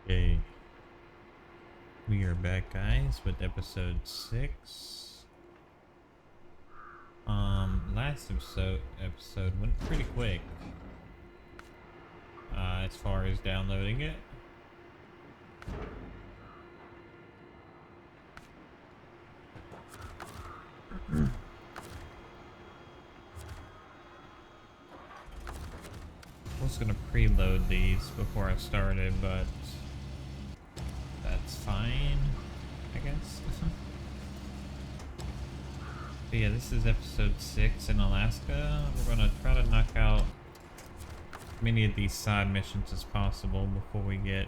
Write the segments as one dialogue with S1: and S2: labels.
S1: Okay, we are back, guys, with episode 6. Last episode went pretty quick, as far as downloading it. I was gonna preload these before I started, but that's fine, I guess. But yeah, this is episode 6 in Alaska. We're gonna try to knock out as many of these side missions as possible before we get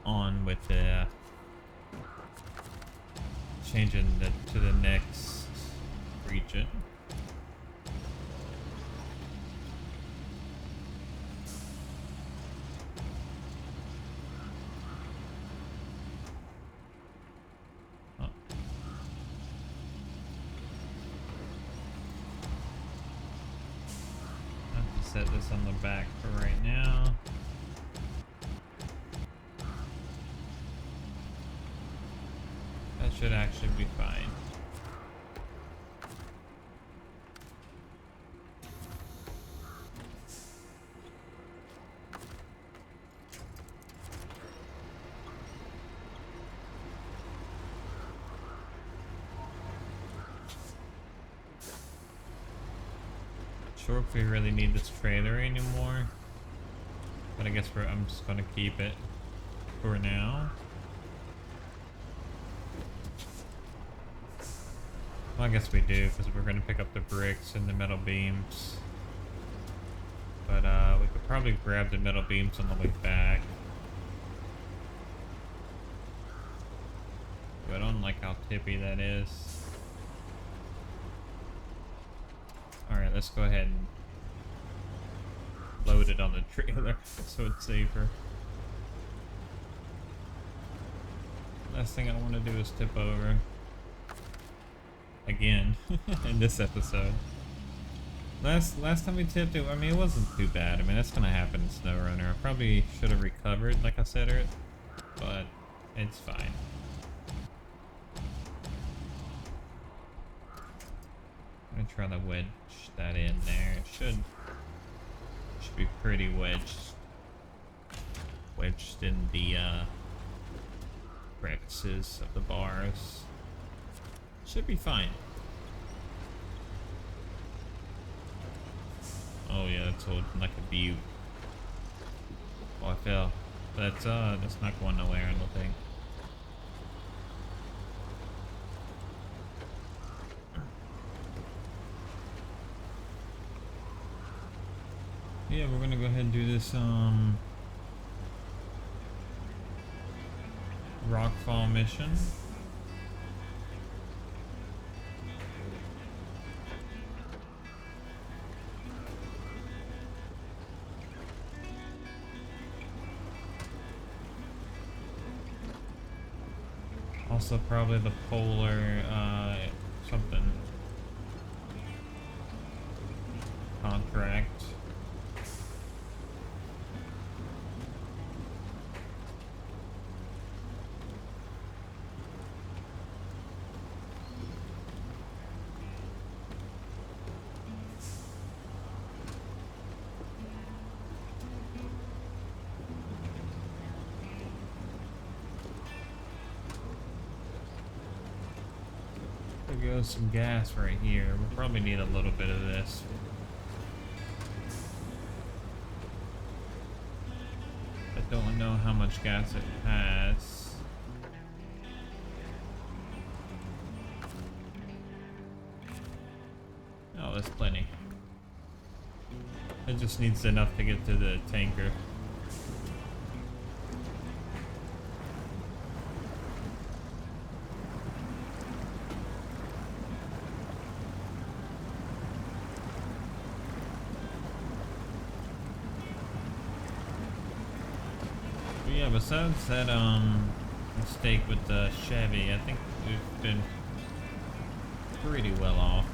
S1: on with the changing to the next region. Set this on the back for right now. That should actually be fine. Sure if we really need this trailer anymore, but I guess I'm just gonna keep it for now. Well, I guess we do, because we're gonna pick up the bricks and the metal beams. But we could probably grab the metal beams on the way back. But I don't like how tippy that is. Alright, let's go ahead and load it on the trailer so it's safer. Last thing I want to do is tip over. Again, in this episode. Last time we tipped it, I mean, it wasn't too bad. I mean, that's gonna happen in SnowRunner. I probably should have recovered, like I said, but it's fine. I'm gonna try to wedge that in there. It should be pretty wedged in the crevices of the bars. Should be fine. Oh yeah, that's old, like a view. Oh, I fell. That's not going nowhere, I don't think. Yeah, we're gonna go ahead and do this rockfall mission. Also probably the polar something contract. There goes some gas right here. We'll probably need a little bit of this. I don't know how much gas it has. Oh, that's plenty. It just needs enough to get to the tanker. Yeah, besides that mistake with the Chevy, I think we've been pretty well off.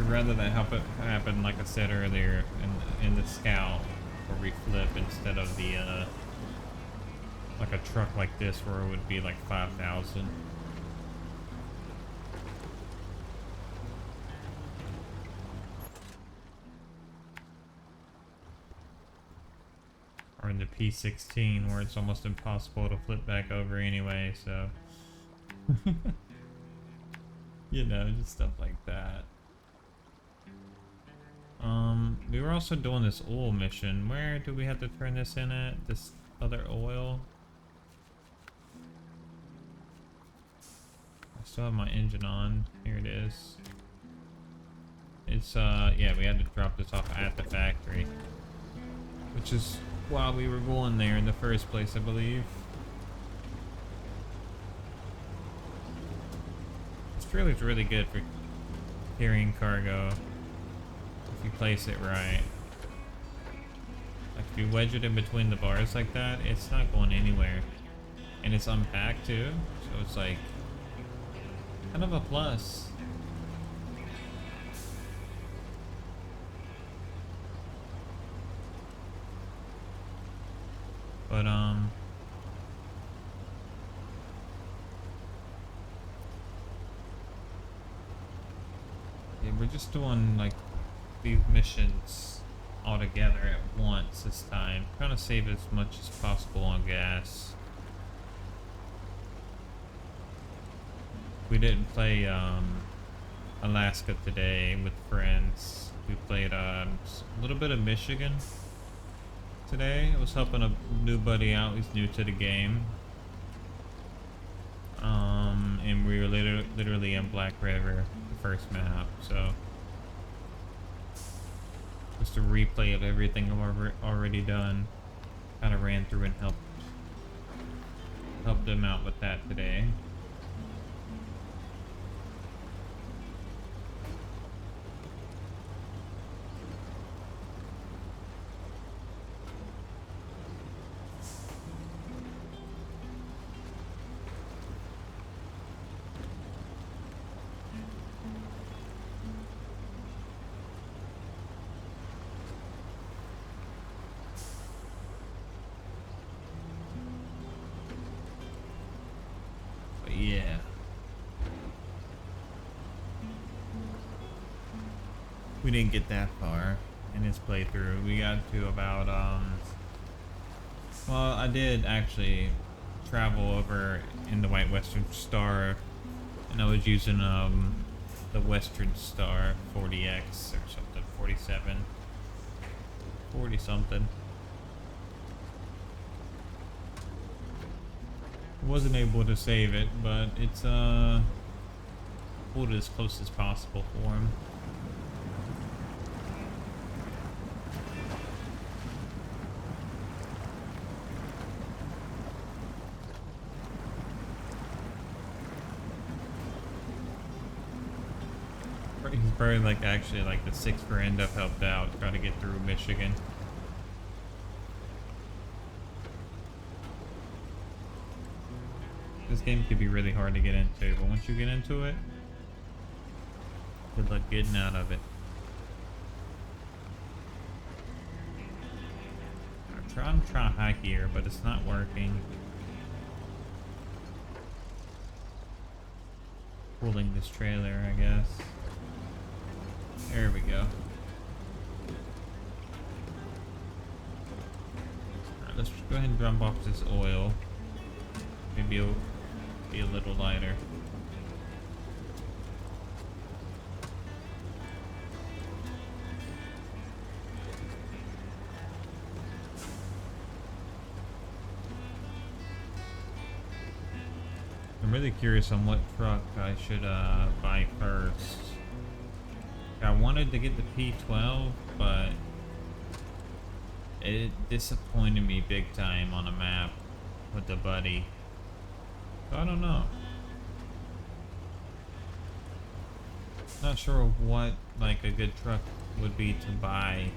S1: rather that happen like I said earlier in the Scout, where we flip instead of the like a truck like this where it would be like 5,000. Or in the P16 where it's almost impossible to flip back over anyway, so you know, just stuff like that. We were also doing this oil mission. Where do we have to turn this in at? This other oil? I still have my engine on. Here it is. It's, yeah, we had to drop this off at the factory. Which is why we were going there in the first place, I believe. This trailer's really good for carrying cargo. If you place it right. Like if you wedge it in between the bars like that, it's not going anywhere. And it's unpacked too, so it's like kind of a plus. But yeah, we're just doing like these missions all together at once this time. Trying to save as much as possible on gas. We didn't play Alaska today with friends. We played a little bit of Michigan today. I was helping a new buddy out. He's new to the game. And we were literally in Black River, the first map, so just a replay of everything I've already done. Kind of ran through and helped them out with that today. Yeah. We didn't get that far in this playthrough. We got to about, well, I did actually travel over in the White Western Star, and I was using, the Western Star 40X or something, 47, 40 something. Wasn't able to save it, but it's pulled it as close as possible for him. He's probably like actually like the 6th friend I've helped out try to get through Michigan. This game can be really hard to get into, but once you get into it, good luck getting out of it. I'm trying to try high gear, but it's not working. Pulling this trailer, I guess. There we go. Alright, let's go ahead and drop off this oil. Maybe it'll be a little lighter. I'm really curious on what truck I should buy first. I wanted to get the P12, but it disappointed me big time on a map with the buddy. So I don't know. Not sure what like a good truck would be to buy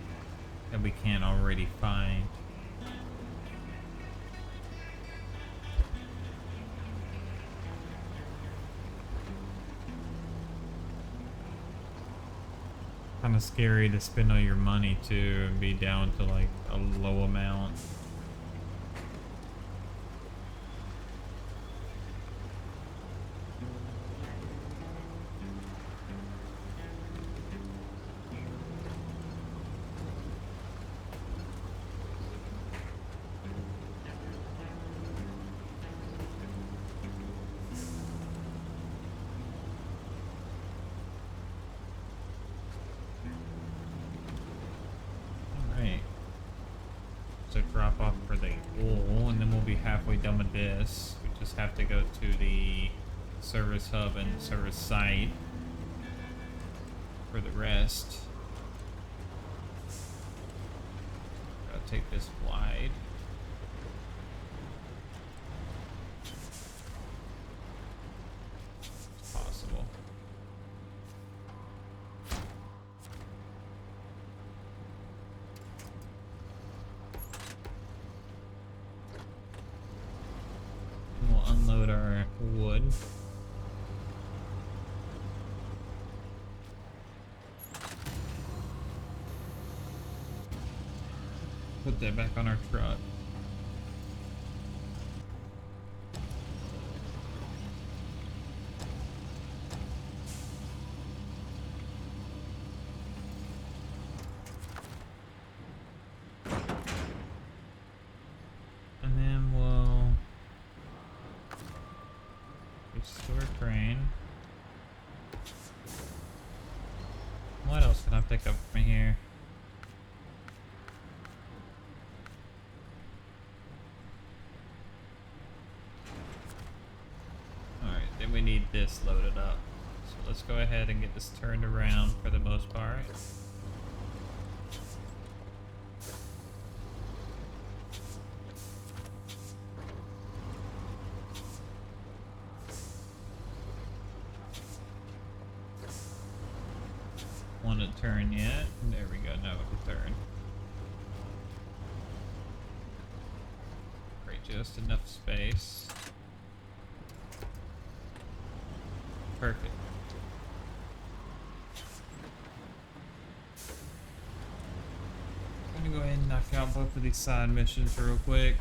S1: that we can't already find. Kind of scary to spend all your money too and be down to like a low amount. So drop off for the wool, and then we'll be halfway done with this. We just have to go to the service hub and service site for the rest. Gotta take this wide. It's possible. Unload our wood. Put that back on our truck. And then we'll restore train. What else can I pick up from here? Alright, then we need this loaded up. So let's go ahead and get this turned around for the most part. Want to turn yet? There we go, now we can turn. Great, just enough space. Perfect. I'm gonna go ahead and knock out both of these side missions real quick.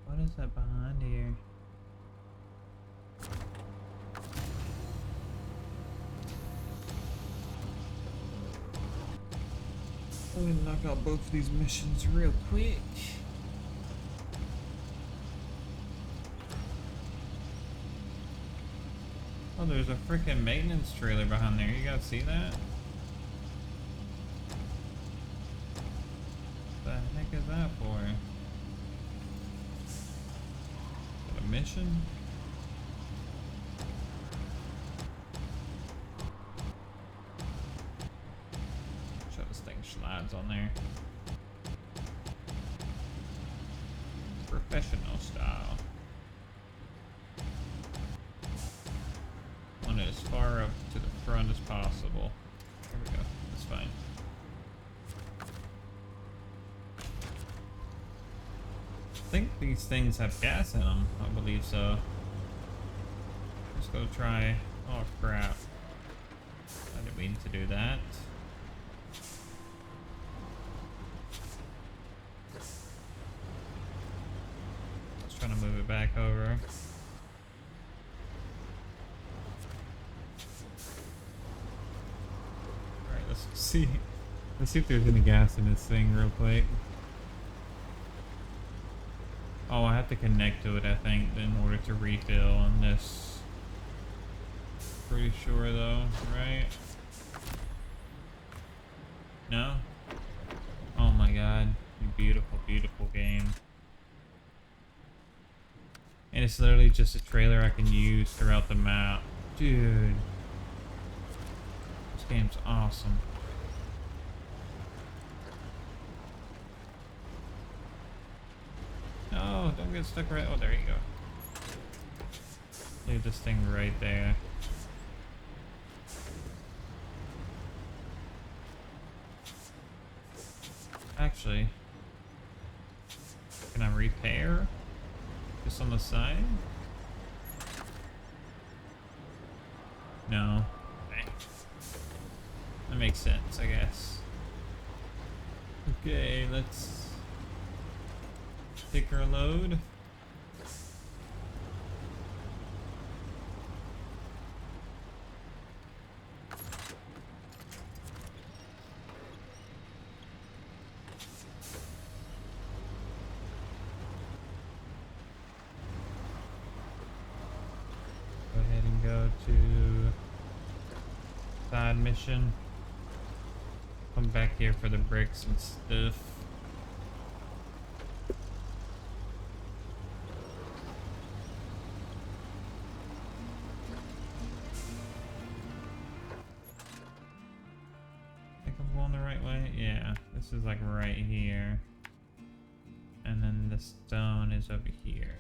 S1: What is that behind here? I'm gonna knock out both of these missions real quick. Oh, there's a freaking maintenance trailer behind there. You guys see that? What the heck is that for? A mission? Sure this thing slides on there. Professional style. Want it as far up to the front as possible. There we go. That's fine. I think these things have gas in them. I believe so. Let's go try. Oh crap. I didn't mean to do that. Let's try to move it back over. Alright, let's see. Let's see if there's any gas in this thing real quick. Oh, I have to connect to it, I think, in order to refill on this. Pretty sure, though, right? No? Oh my god. Beautiful, beautiful game. And it's literally just a trailer I can use throughout the map. Dude. This game's awesome. No, don't get stuck right. Oh, there you go. Leave this thing right there. Actually, can I repair? Just on the side? No. That makes sense, I guess. Okay, let's take our load. Go ahead and go to side mission. Come back here for the bricks and stuff. Think I'm going the right way? Yeah, this is like right here. And then the stone is over here.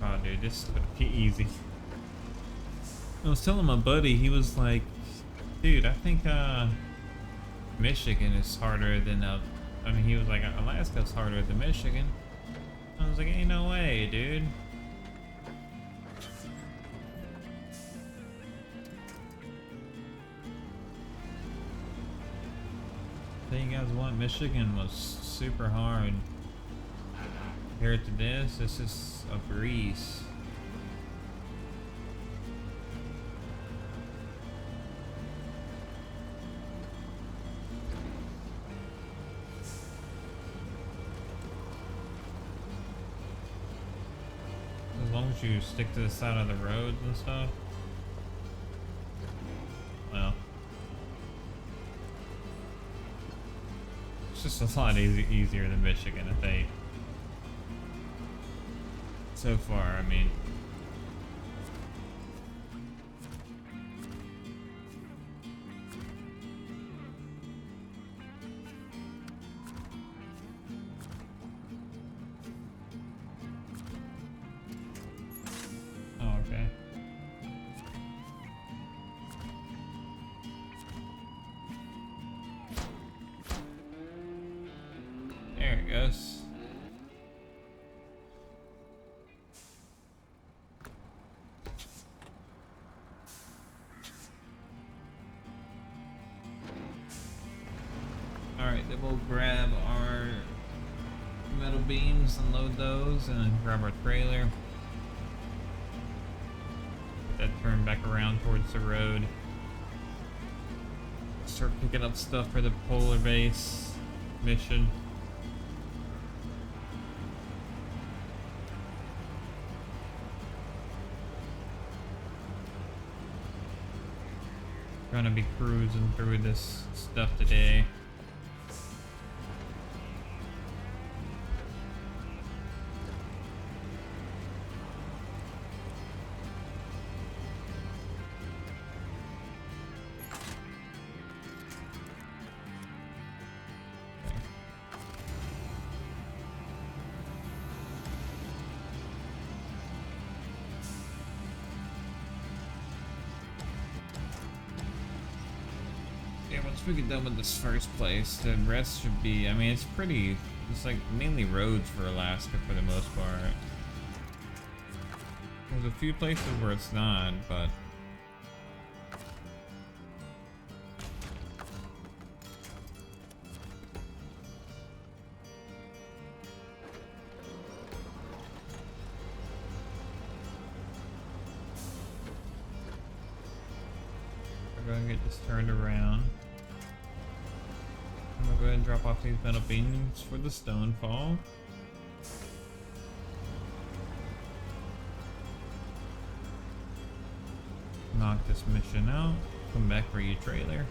S1: Oh dude, this is gonna be easy. I was telling my buddy, he was like, dude, I think Michigan is harder than I mean, he was like, Alaska's harder than Michigan. I was like, ain't no way, dude. Tell you guys what, Michigan was super hard. Compared to this is a breeze. As long as you stick to the side of the roads and stuff. Well, it's just a lot easier than Michigan, I think. So far, I mean. Oh, okay. There it goes. Alright, then we'll grab our metal beams, unload those, and then grab our trailer. Get that turned back around towards the road. Start picking up stuff for the polar base mission. Gonna be cruising through this stuff today. Once we get done with this first place, the rest should be, I mean, it's like mainly roads for Alaska for the most part. There's a few places where it's not, but we're going to get this turned around. I'm gonna go ahead and drop off these metal beams for the stone fall. Knock this mission out. Come back for your trailer.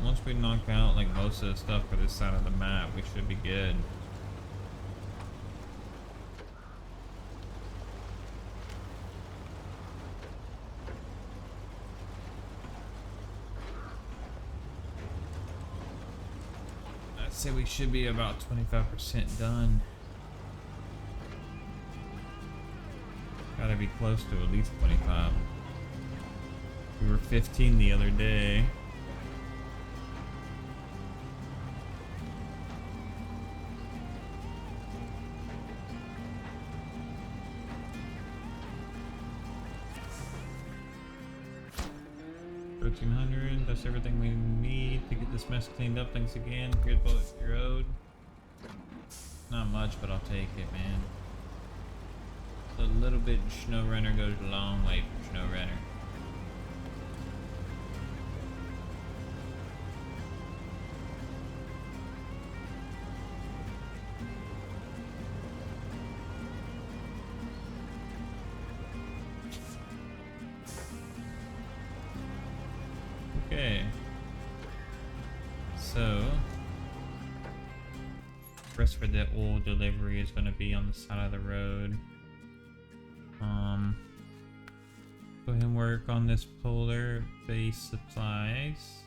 S1: Once we knock out like most of the stuff for this side of the map, we should be good. Say we should be about 25% done. Gotta be close to at least 25. We were 15 the other day. $1,300, that's everything we need to get this mess cleaned up. Thanks again. Grid bullet road. Not much, but I'll take it, man. A little bit in SnowRunner goes a long way for SnowRunner. Okay. So, rest for the oil delivery is going to be on the side of the road. Go ahead and work on this polar base supplies.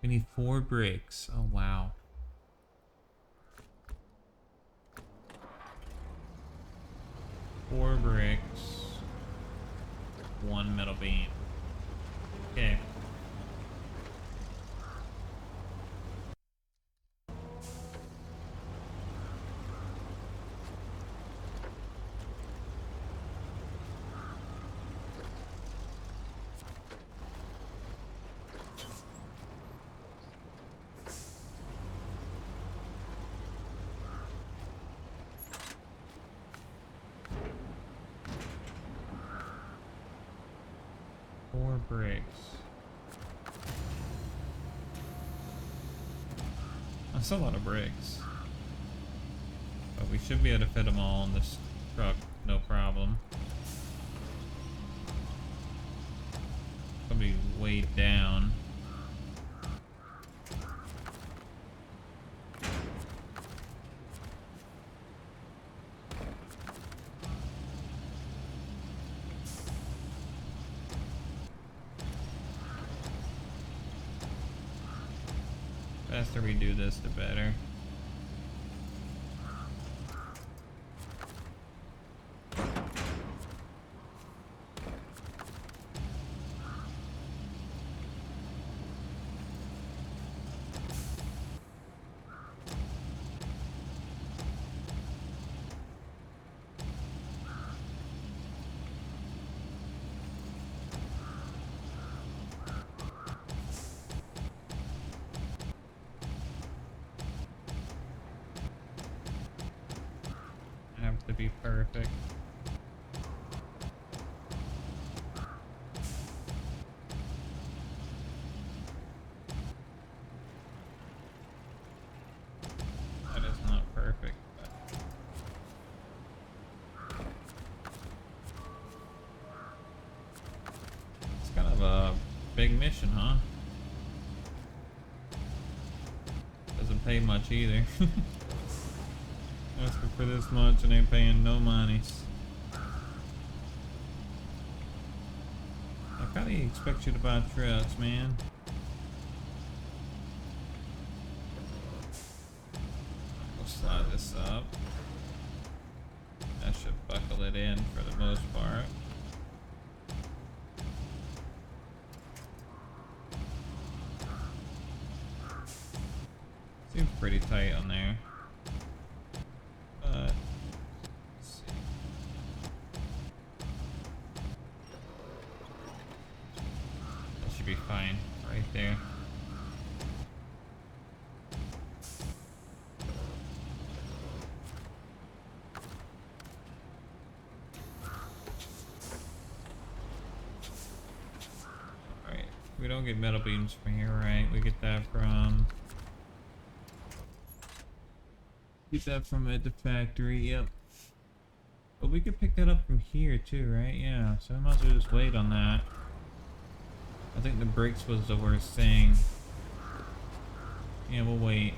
S1: We need 4 bricks. Oh wow. 4 bricks. 1 metal beam. Okay. Bricks. That's a lot of bricks. But we should be able to fit them all in this truck, no problem. It'll be weighed down. The faster we do this, the better. To be perfect. That is not perfect, but it's kind of a big mission, huh? Doesn't pay much either. Asking for this much and ain't paying no monies. I kinda expect you to buy trucks, man. We'll slide this up. That should buckle it in for the most part. Seems pretty tight on there. Let's see. That should be fine right there. Alright, we don't get metal beams from here, right? We get that from... Get that from at the factory, yep. But we could pick that up from here too, right? Yeah, so I might as well just wait on that. I think the brakes was the worst thing. Yeah, we'll wait.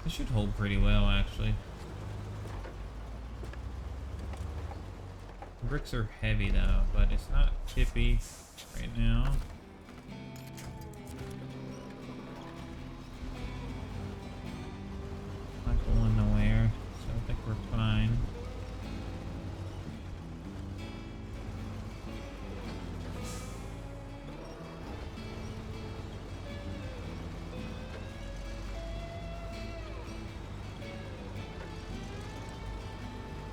S1: This should hold pretty well, actually. Bricks are heavy though, but it's not tippy right now. Not going nowhere, so I think we're fine.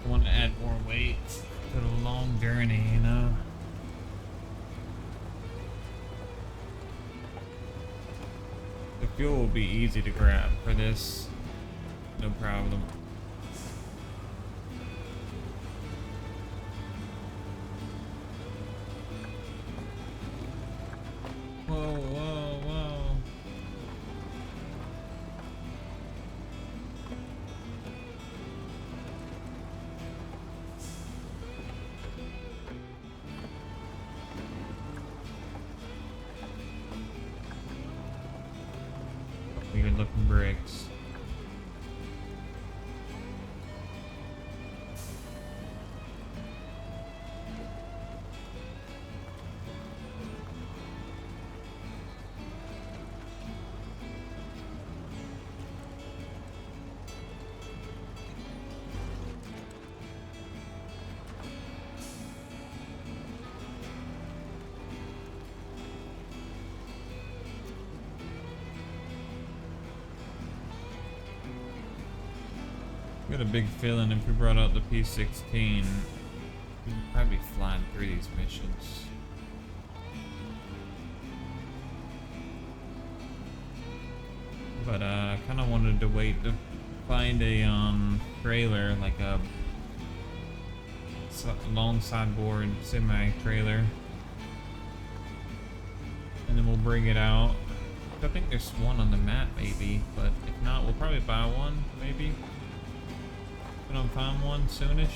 S1: I want to add more weight to the long journey, you know? The fuel will be easy to grab for this, no problem. Whoa, whoa, whoa. Weird looking bricks. Got a big feeling if we brought out the P16, we'd probably be flying through these missions. But I kind of wanted to wait to find a trailer, like a long sideboard semi trailer, and then we'll bring it out. I think there's one on the map maybe, but if not, we'll probably buy one maybe. We don't find one soonish.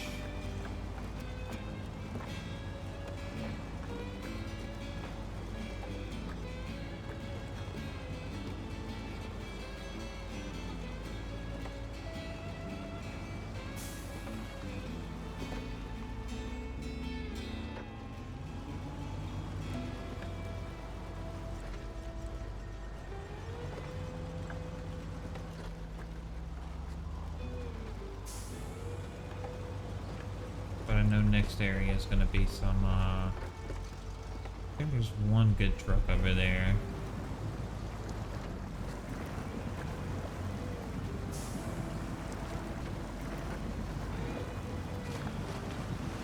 S1: But I know next area is gonna be some, I think there's one good truck over there.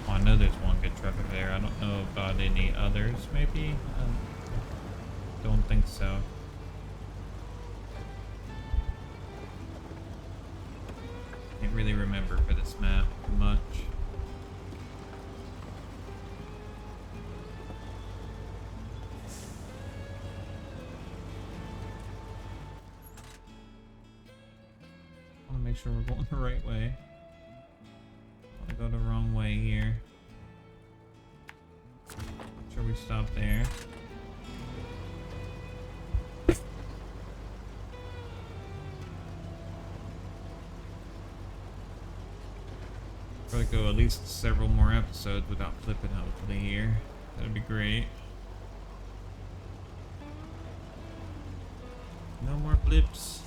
S1: Oh, I know there's one good truck over there. I don't know about any others, maybe? Don't think so. Can't really remember for this map much. Make sure we're going the right way. I go the wrong way here. Make sure we stop there. Probably go at least several more episodes without flipping hopefully here. That'd be great. No more flips.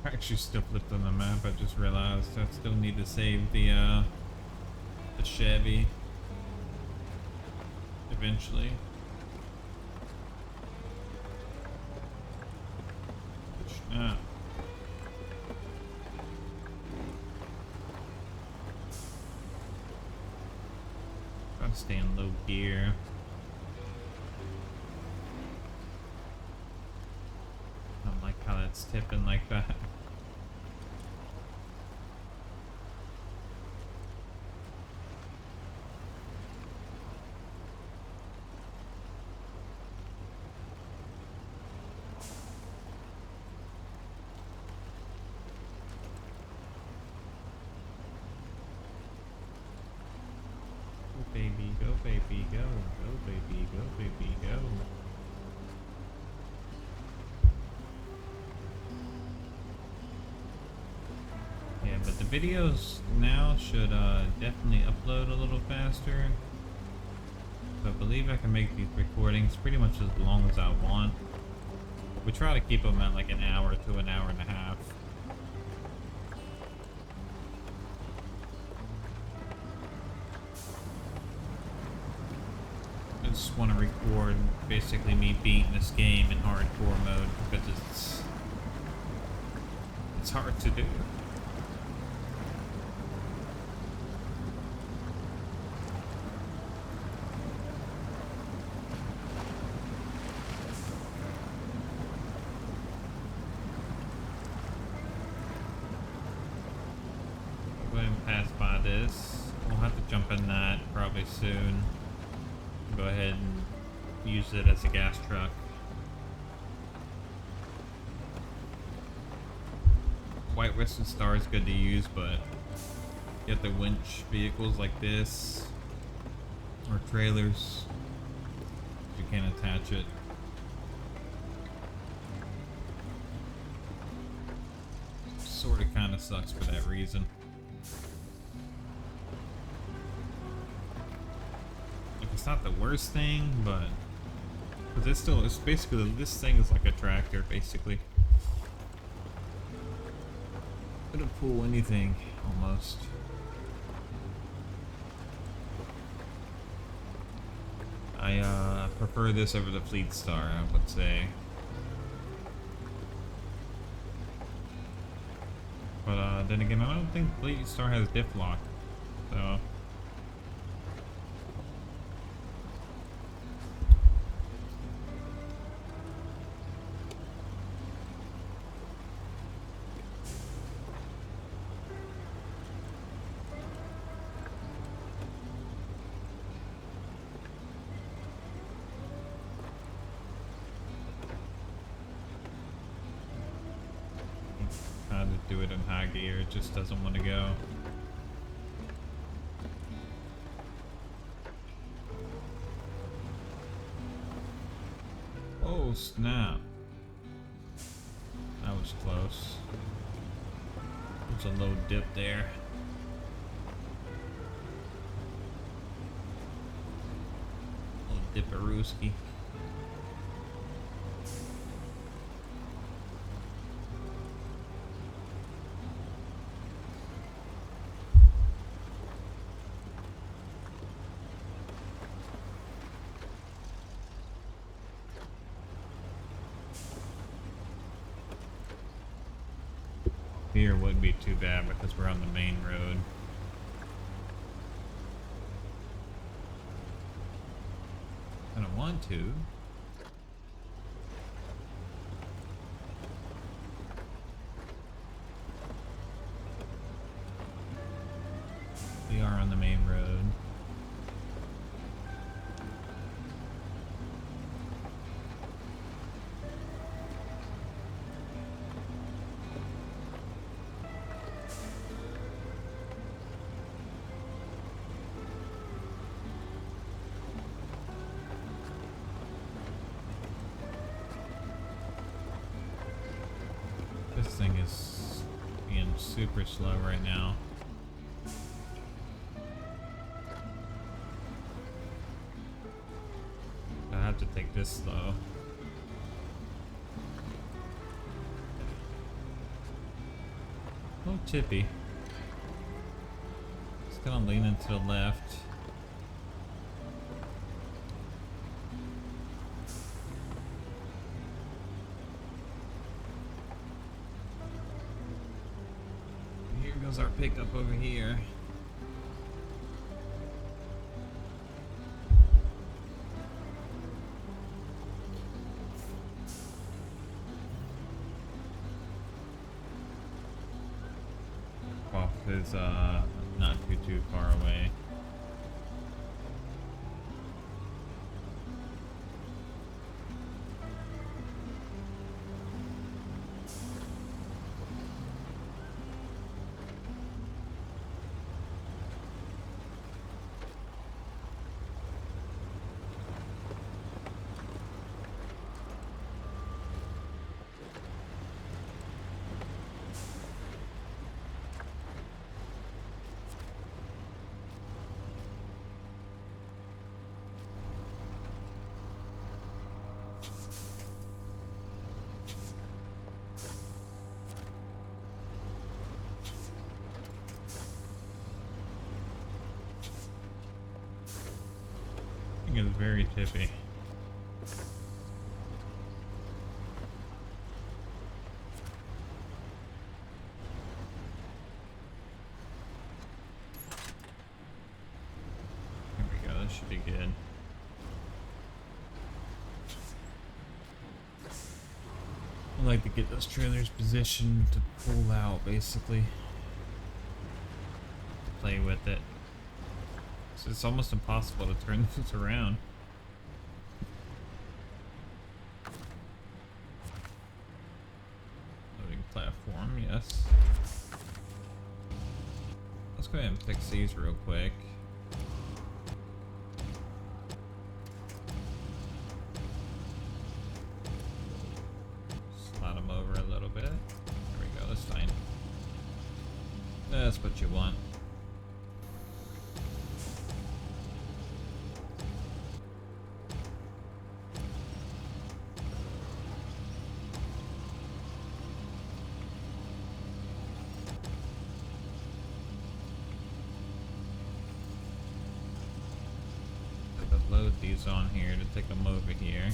S1: I actually still flipped on the map. I just realized I still need to save the Chevy eventually. Ah. Gotta stay in low gear. I don't like how that's tipping like that. baby, go baby, go. Go baby, go baby, go. Yeah, but the videos now should definitely upload a little faster. So I believe I can make these recordings pretty much as long as I want. We try to keep them at like an hour to an hour and a half. I just want to record basically me beating this game in hardcore mode because it's hard to do. Go ahead and pass by this. We'll have to jump in that probably soon. Go ahead and use it as a gas truck. White Western Star is good to use, but you have to winch vehicles like this or trailers. You can't attach it. Sort of kind of sucks for that reason. It's not the worst thing, but because it's basically, this thing is like a tractor basically. It'll pull anything almost. I prefer this over the Fleet Star, I would say. But then again, I don't think Fleet Star has diff lock, so. To do it in high gear, it just doesn't want to go. Oh snap, that was close. There's a low dip there. Little dipperooski. Here wouldn't be too bad because we're on the main road. I don't want to. We are on the main road. This thing is being super slow right now. I have to take this slow. A little chippy. It's gonna lean into the left. Here goes our pickup over here. Off is not too far away. is very tippy. Here we go, this should be good. I like to get those trailers positioned to pull out, basically. Play with it. So it's almost impossible to turn this around. Loading platform, yes. Let's go ahead and fix these real quick. Slide them over a little bit. There we go, that's fine. That's what you want. Load these on here to take them over here.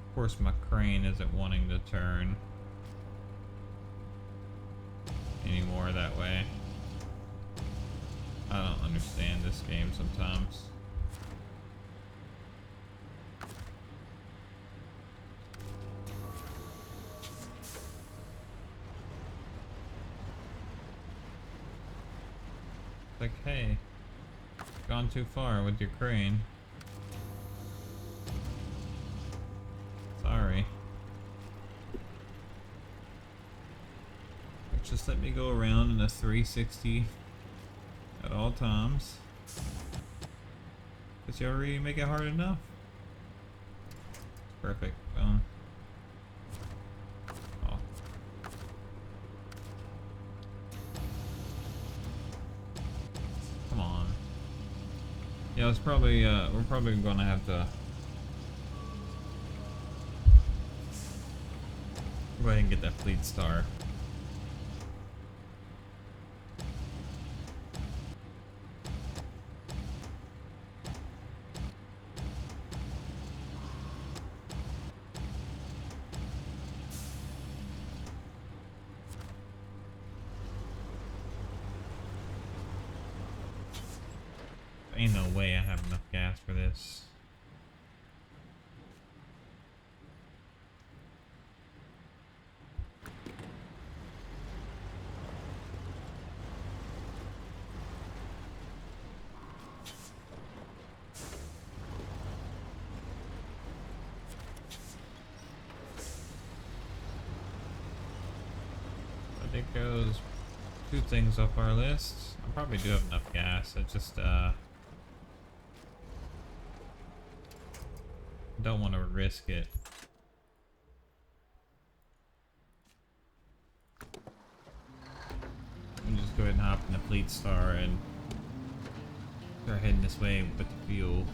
S1: Of course, my crane isn't wanting to turn anymore that way. I don't understand this game sometimes. Like, hey, gone too far with your crane. Sorry. Just let me go around in a 360 at all times. Cause you already make it hard enough. Perfect. Boom. Oh. Come on. Yeah, it's probably we're probably gonna have to go ahead and get that fleet star. Ain't no way I have enough gas for this. I think goes two things off our list. I probably do have enough gas. I just don't want to risk it. Let me just go ahead and hop in the fleet star and start heading this way with the fuel.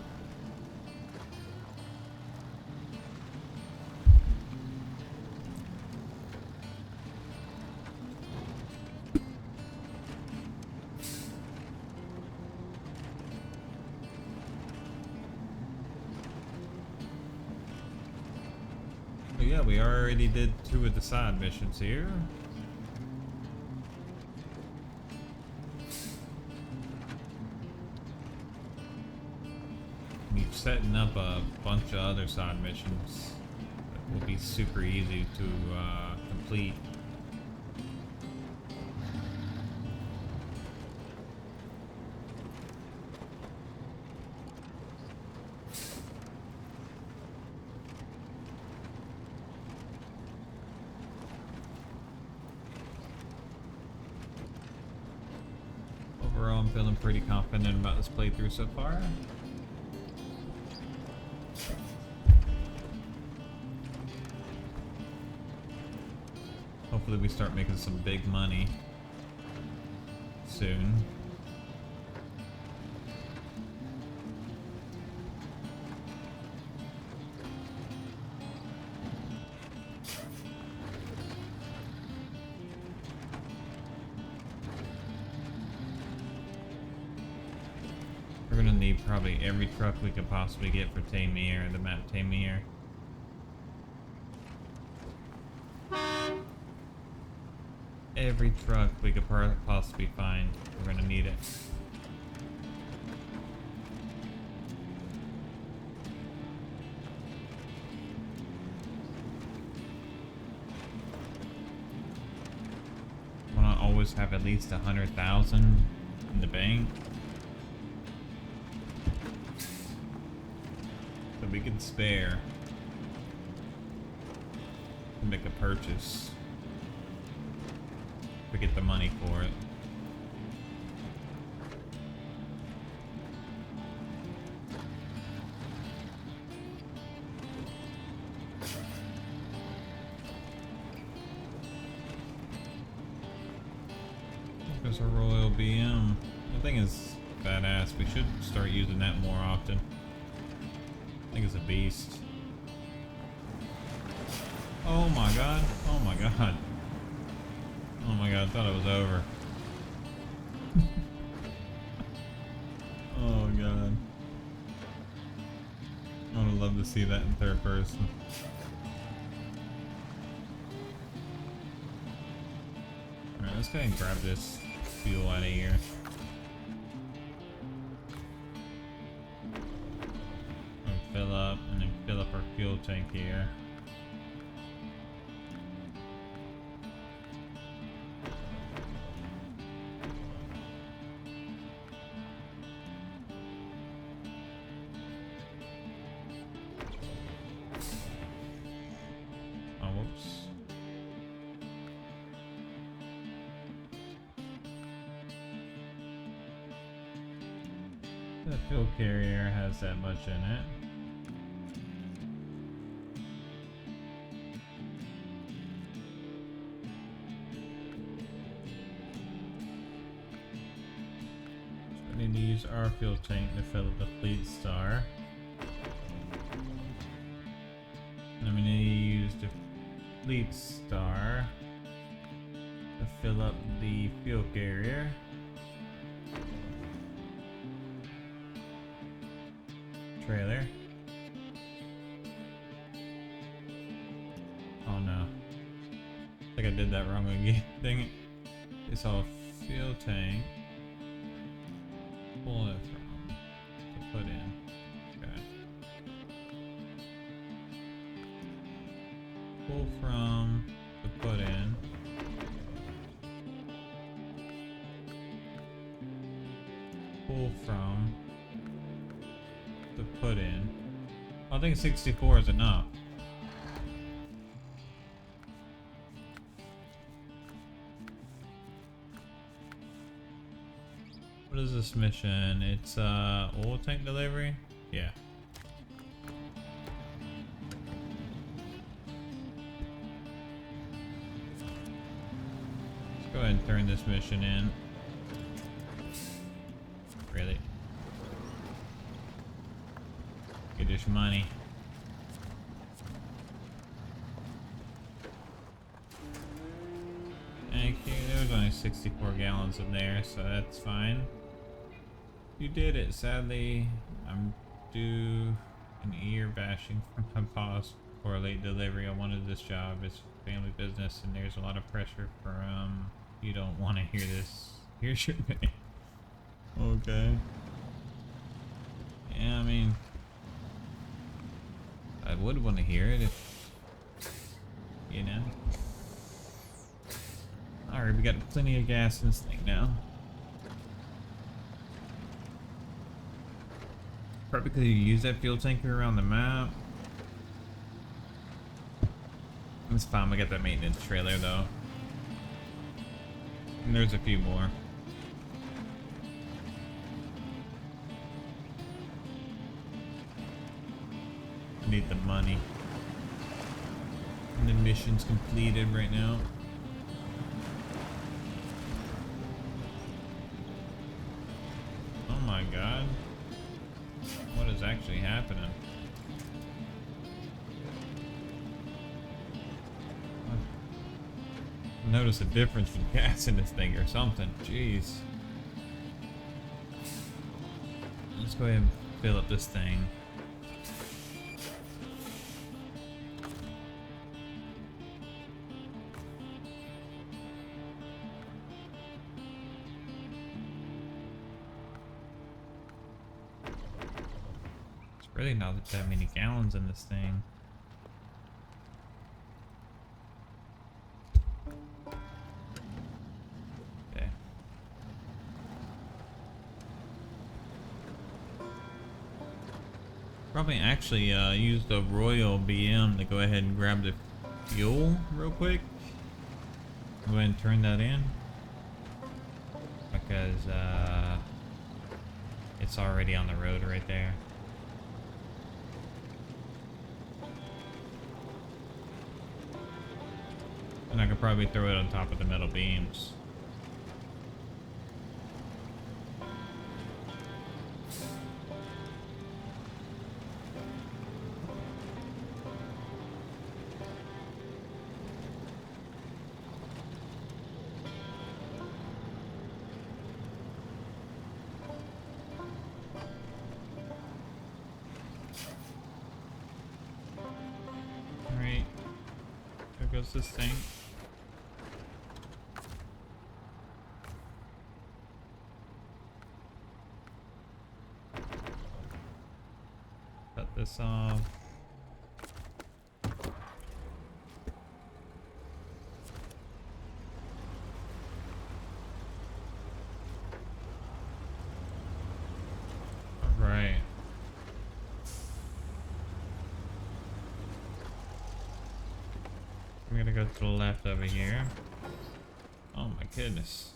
S1: But yeah, we already did 2 of the side missions here. We're setting up a bunch of other side missions that will be super easy to complete. Overall, I'm feeling pretty confident about this playthrough so far. Hopefully we start making some big money soon. We're gonna need probably every truck we could possibly get for Tamir, the map Tamir. Every truck we could possibly find, we're gonna need it. Wanna always have at least 100,000 in the bank, that we can spare to make a purchase. We get the money for it. There's a Royal BM. The thing is badass. We should start using that more often. I think it's a beast. Oh my god. Oh my god. Oh my god, I thought it was over. Oh god. I would love to see that in third person. Alright, let's go ahead and grab this fuel out of here. And fill up, and then fill up our fuel tank here. The fuel carrier has that much in it. So we need to use our fuel tank to fill up the Fleet Star. And we need to use the Fleet Star to fill up the fuel carrier. Trailer. Oh no. I think I did that wrong again. Dang it. It's all fuel tank. Pull it from to put in. Okay. Pull from to put in. Pull from to put in. I think 64 is enough. What is this mission? It's oil tank delivery? Yeah. Let's go ahead and turn this mission in. Really? Get this money. Thank you. There was only 64 gallons in there, so that's fine. You did it. Sadly, I'm due an ear bashing from my boss for a late delivery. I wanted this job. It's family business, and there's a lot of pressure from. You don't want to hear this. Here's your pay. Okay. Yeah, I mean, I would want to hear it if, you know. Alright, we got plenty of gas in this thing now. Probably because you use that fuel tanker around the map. It's fine, we got that maintenance trailer though. And there's a few more. I need the money. And the mission's completed right now. Oh my god. What is actually happening? Notice a difference in gas in this thing or something. Jeez. Let's go ahead and fill up this thing. It's really not that many gallons in this thing. Okay. Probably actually use the Royal BM to go ahead and grab the fuel real quick. Go ahead and turn that in. Because it's already on the road right there. And I could probably throw it on top of the metal beams. Alright. There goes this thing. Cut this off. Alright. I'm gonna go to the left over here. Oh my goodness.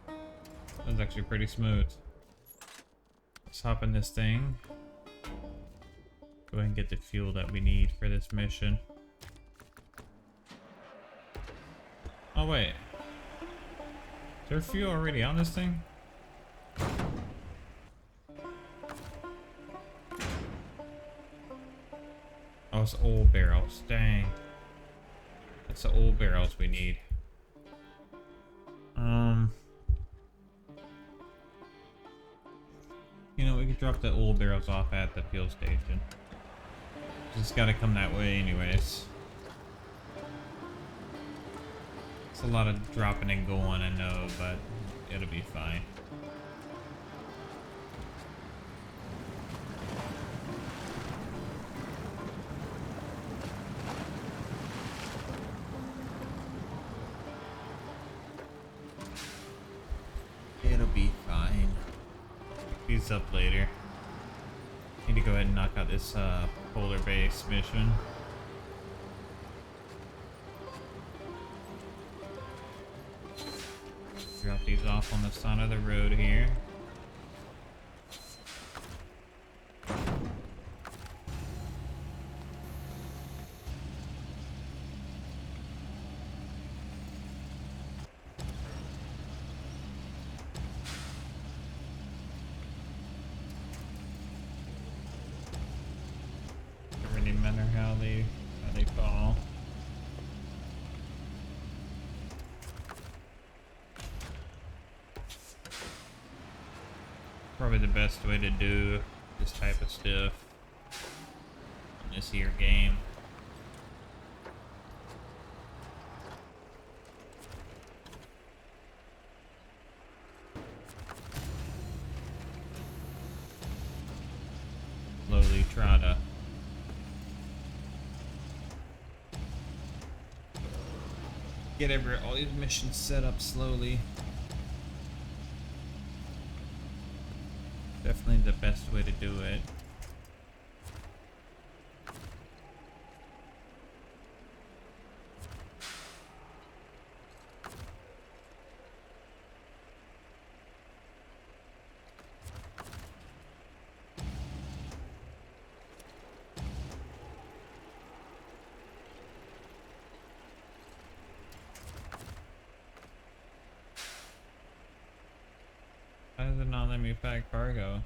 S1: That was actually pretty smooth. Let's hop in this thing. Go ahead and get the fuel that we need for this mission. Oh wait. Is there fuel already on this thing? Oh, it's oil barrels. Dang. That's the oil barrels we need. You know, we could drop the oil barrels off at the fuel station. Just gotta come that way anyways. It's a lot of dropping and going, I know, but it'll be fine. It'll be fine. Pick these up later. Need to go ahead and knock out this polar base mission. Drop these off on the side of the road here. Doesn't really matter how they fall. Probably the best way to do this type of stuff in this here game. Slowly try to get all these missions set up slowly. Definitely the best way to do it. Why does it not let me pack cargo?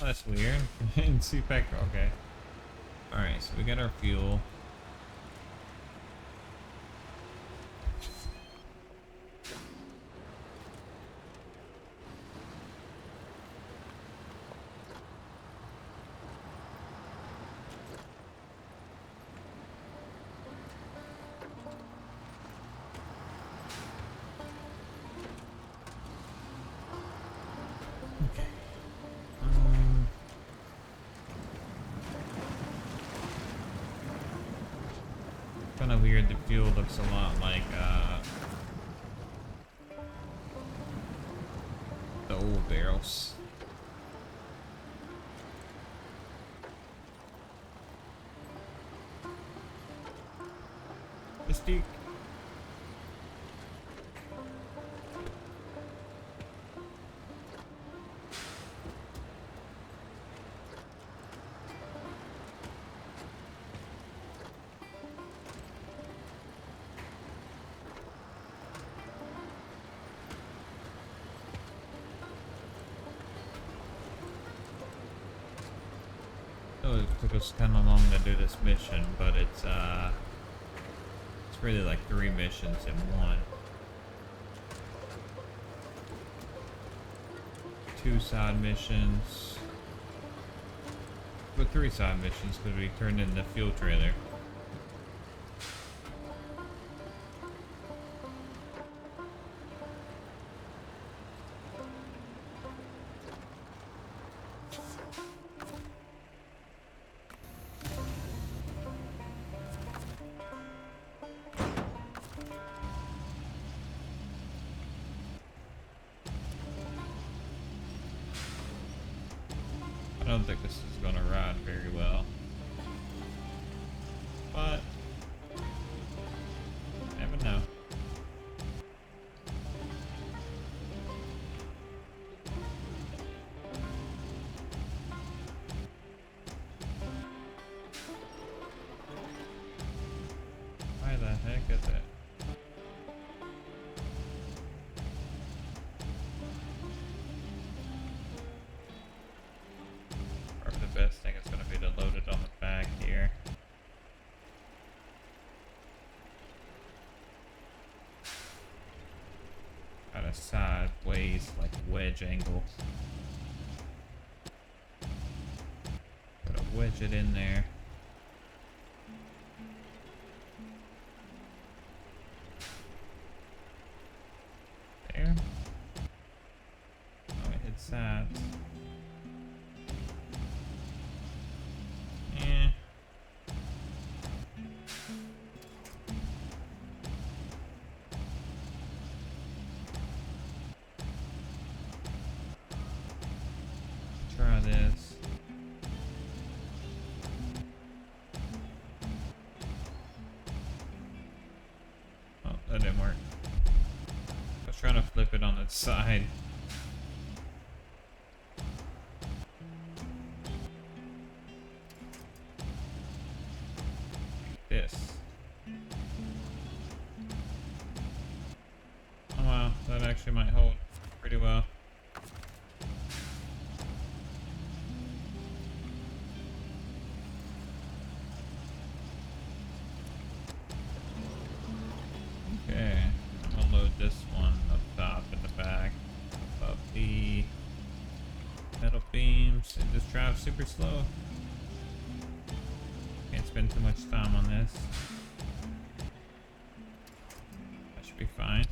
S1: that's weird. And CPAC, okay. Alright, so we got our fuel. Kind of weird, the fuel looks a lot like the old barrels. Mystique. It took us kind of long to do this mission, but it's really like 3 missions in one. 2 side missions, but 3 side missions because we turned in the fuel trailer. I don't think this is gonna ride very well, but never know. Why the heck is it? The best thing is going to be to load it on the back here. At a sideways, like wedge angle. Gotta wedge it in there. There. Oh, it hit sides. Try this. Oh, that didn't work. I was trying to flip it on its side. This. Oh wow, that actually might hold pretty well. Okay, I'm gonna load this one up top and the back of the metal beams and just drive super slow. Can't spend too much time on this. That should be fine.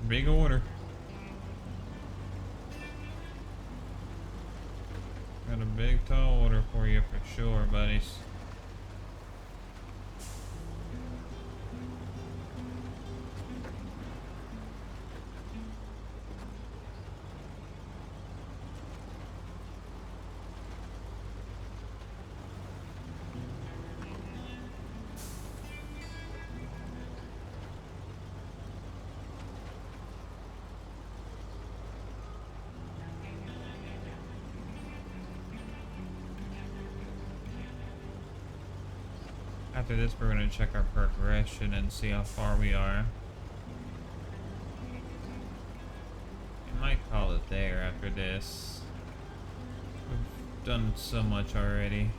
S1: Big order. Got a big tall order for you for sure, buddies. after this, we're gonna check our progression and see how far we are. I might call it there after this. We've done so much already.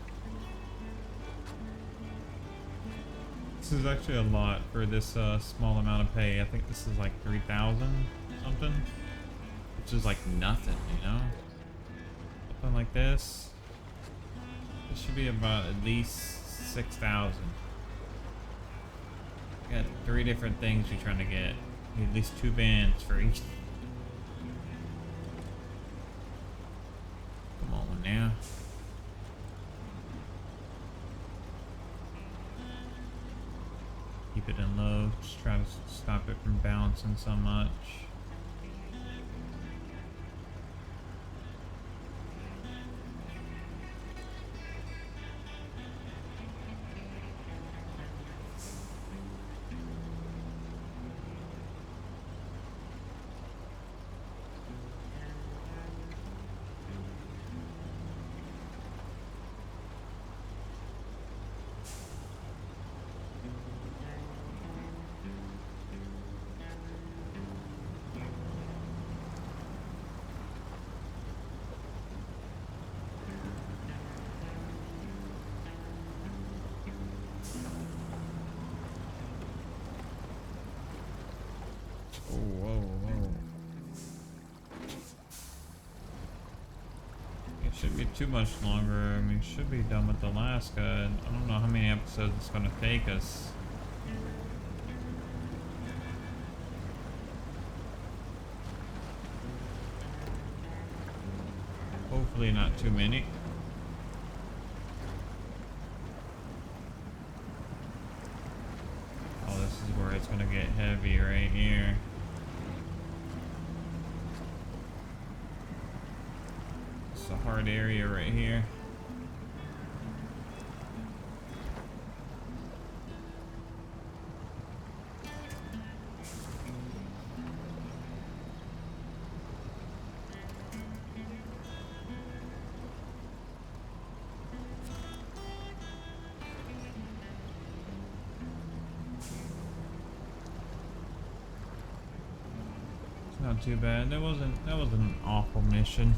S1: This is actually a lot for this small amount of pay. I think this is like 3,000 something, which is like nothing, you know? Something like this. This should be about at least 6,000. Got 3 different things you're trying to get. At least 2 bands for each. Come on now. Keep it in low, just try to stop it from bouncing so much. Should be too much longer. I mean, should be done with Alaska. I don't know how many episodes it's gonna take us. Hopefully not too many. Oh, this is where it's gonna get heavy right here. A hard area right here. It's not too bad. That wasn't an awful mission.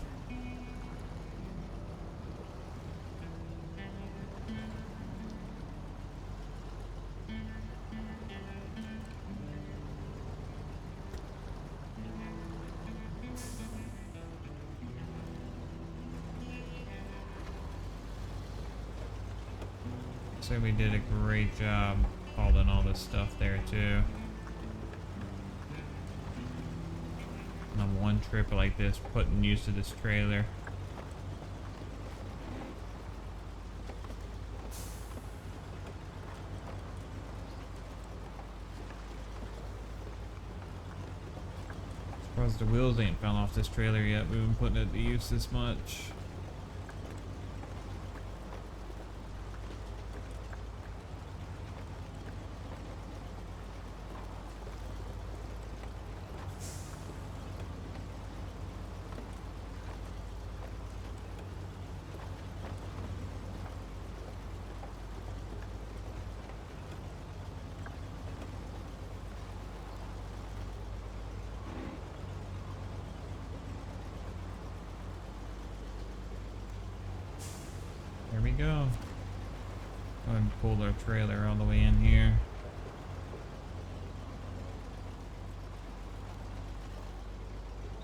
S1: So we did a great job hauling all this stuff there too. On one trip like this, putting use of this trailer. Surprised the wheels ain't fell off this trailer yet. We've been putting it to use this much. There we go. Go ahead and pull our trailer all the way in here.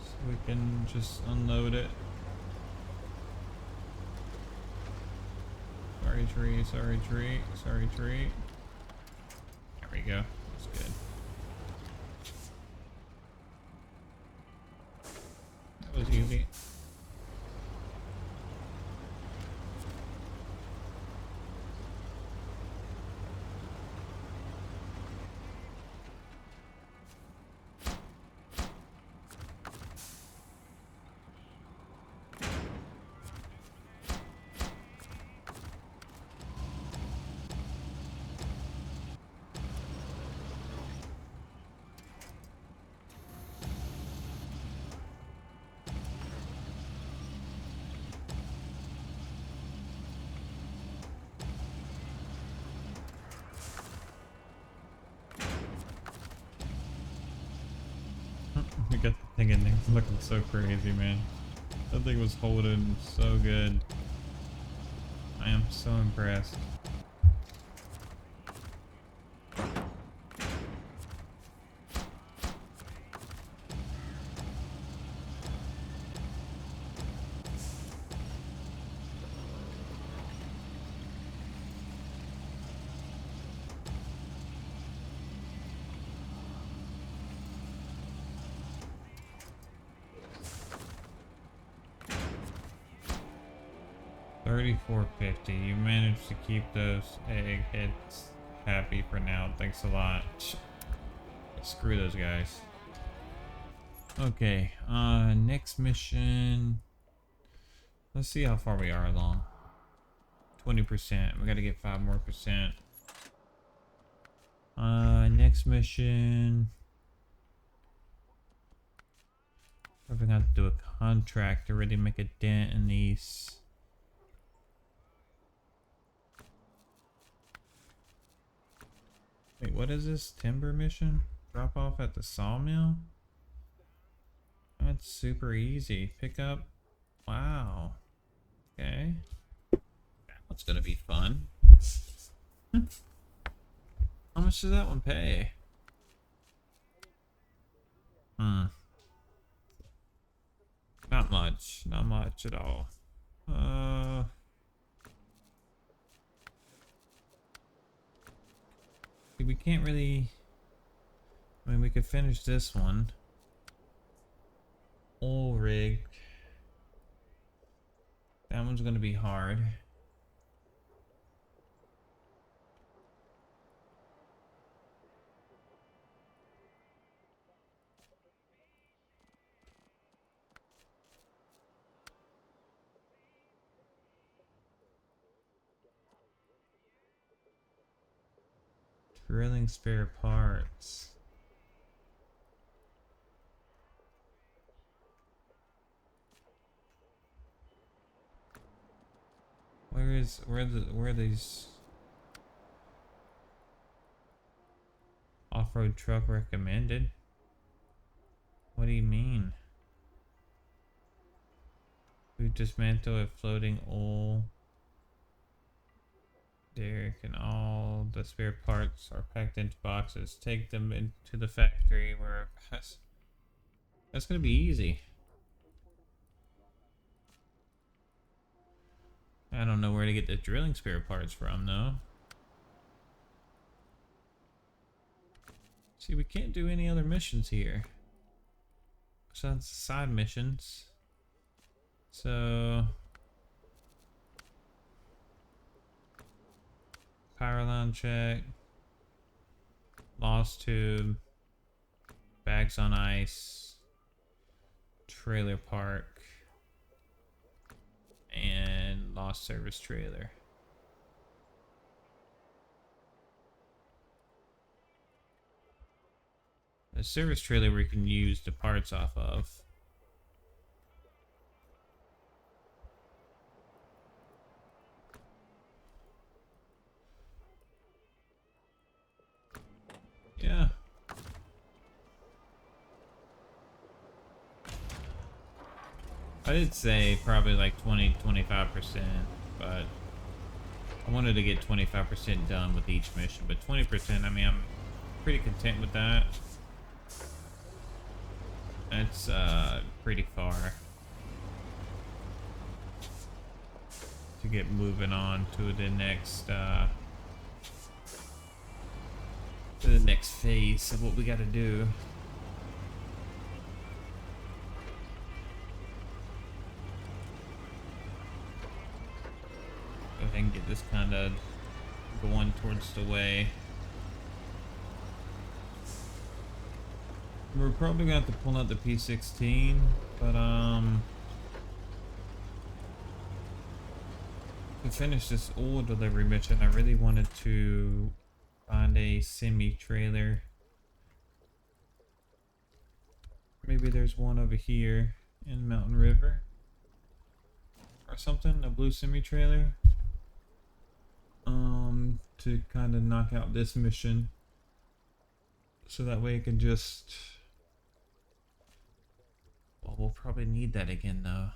S1: So we can just unload it. Sorry tree, sorry tree, sorry tree. There we go. That's good. That was easy. I got the thing in there looking so crazy, man. That thing was holding so good. I am so impressed. $34.50. You managed to keep those eggheads happy for now. Thanks a lot. Screw those guys. Okay, next mission. Let's see how far we are along. 20%. We gotta get 5 more percent. Next mission. Probably gonna have to do a contract to really make a dent in these. Wait, what is this? Timber mission? Drop off at the sawmill? That's super easy. Pick up. Wow. Okay. That's gonna be fun. How much does that one pay? Not much. Not much at all. We can't really... I mean, we could finish this one. All rigged. That one's gonna be hard. Drilling spare parts. Where are these off-road truck recommended? What do you mean? We dismantle a floating oil derrick and all the spare parts are packed into boxes. Take them into the factory where that's gonna be easy. I don't know where to get the drilling spare parts from though. See, we can't do any other missions here. So that's side missions. So power line check. Lost tube. Bags on ice. Trailer park. And lost service trailer. The service trailer we can use the parts off of. Yeah. I did say probably like 20-25%, but I wanted to get 25% done with each mission. But 20%, I mean, I'm pretty content with that. That's pretty far to get moving on to the next phase of what we got to do. Go ahead and get this kind of going towards the way. We're probably gonna have to pull out the P16, but to finish this oil delivery mission, I really wanted to find a semi-trailer. Maybe there's one over here in Mountain River or something, a blue semi-trailer. To kind of knock out this mission, so that way it can just Well, we'll probably need that again though.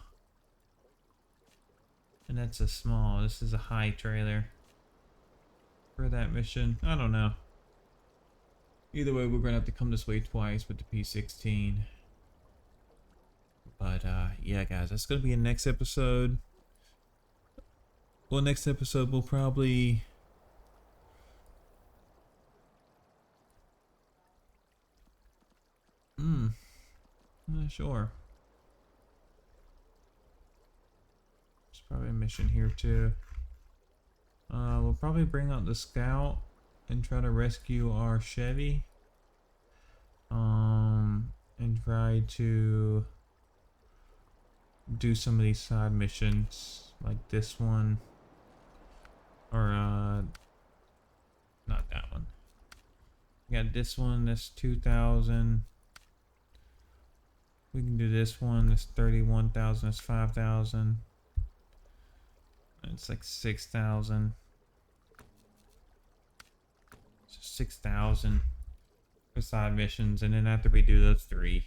S1: And that's a small, this is a high trailer for that mission. I don't know. Either way, we're gonna have to come this way twice with the P16. But yeah guys, that's gonna be in next episode. Well, next episode we'll probably I'm not sure. There's probably a mission here too. We'll probably bring out the scout and try to rescue our Chevy. And try to do some of these side missions like this one. Or not that one. We got this one, that's 2,000. We can do this one, that's 31,000, that's 5,000. It's like 6,000. So 6,000 for side missions, and then after we do those 3,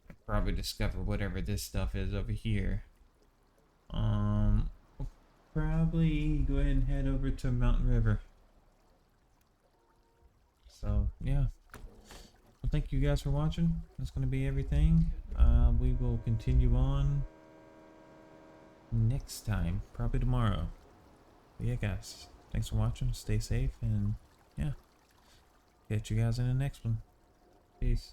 S1: I'll probably discover whatever this stuff is over here. We'll probably go ahead and head over to Mountain River. So yeah. Well, thank you guys for watching. That's going to be everything. We will continue on next time, probably tomorrow. But yeah guys, thanks for watching, stay safe, and yeah, catch you guys in the next one. Peace.